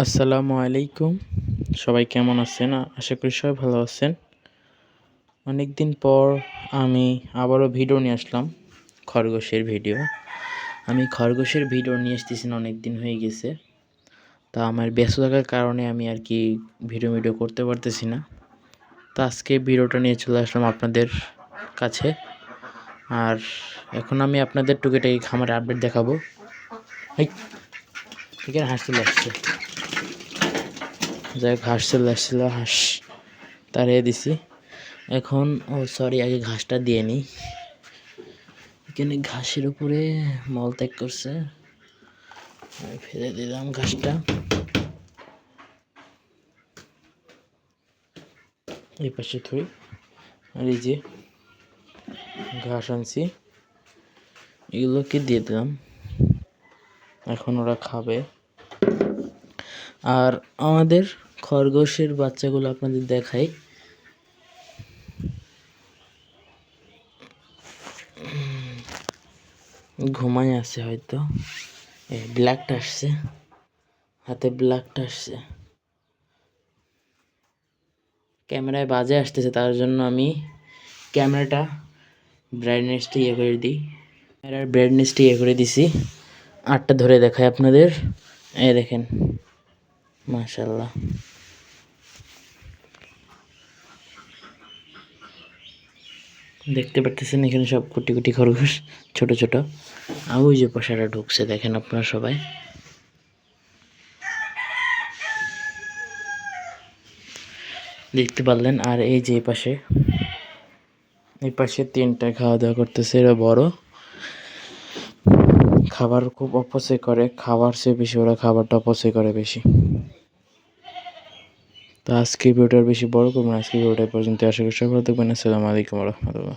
আসসালামু আলাইকুম। সবাই কেমন আছেন? আশা করি সবাই ভালো আছেন। অনেক দিন পর আমি আবারও ভিডিও নিয়ে আসলাম, খরগোশের ভিডিও। আমি খরগোশের ভিডিও নিয়ে আসতেছি না, অনেক দিন হয়ে গেছে। তা আমার ব্যস্ত থাকার কারণে আমি আর কি ভিডিও করতে পারতেছি না। তো আজকে ভিডিওটা নিয়ে চলে আসলাম আপনাদের কাছে। আর এখন আমি আপনাদের টুকিটাকি খামারের আপডেট দেখাবো। এখানে হাঁস চলে আসছে, যাই হোক হাঁস চলে আসছিল, হাঁস তাড়িয়ে দিছি। এখন সরি, আগে ঘাসটা দিয়ে নিই। এখানে ঘাসের উপরে মলত্যাগ করছে, আমি ফেলে দিলাম ঘাসটা। এই পাশে থুই। আর এই যে ঘাস আনছি, এগুলোকে দিয়ে দিলাম, এখন ওরা খাবে। আর আমাদের খরগোশের বাচ্চাগুলো আপনাদের দেখাই। ঘুমায় আছে হয়তো। এই ব্ল্যাকটা আসছে, হাতে ব্ল্যাকটা আসছে। ক্যামেরায় বাজে আসতেছে, তার জন্য আমি ক্যামেরাটা ব্রাইটনেসটা করে দিই। ক্যামেরার ব্রাইটনেসটা করে দিছি। আটটা ধরে দেখাই আপনাদের। এই দেখেন, মাশাআল্লাহ। দেখতে পাচ্ছেন এখানে সব কুটি কুটি খরগোশ, ছোট ছোট। আর ওই যে পোষাটা ঢুকছে, দেখেন আপনারা সবাই দেখতে পারলেন। আর এই যে এই পাশে তিনটা খাওয়া দাওয়া করতেছে। এরা বড়, খাবার খুব অপচয় করে, খাবার চেয়ে বেশি ওরা খাবারটা অপচয় করে বেশি। তো আজকে ভিডিওটা বেশি বড় করবো না, আজকে ভিডিওটা পর্যন্ত। আশা করি সবাই ভালো থাকবেন। আসসালামু আলাইকুম রহমতুল্লাহ।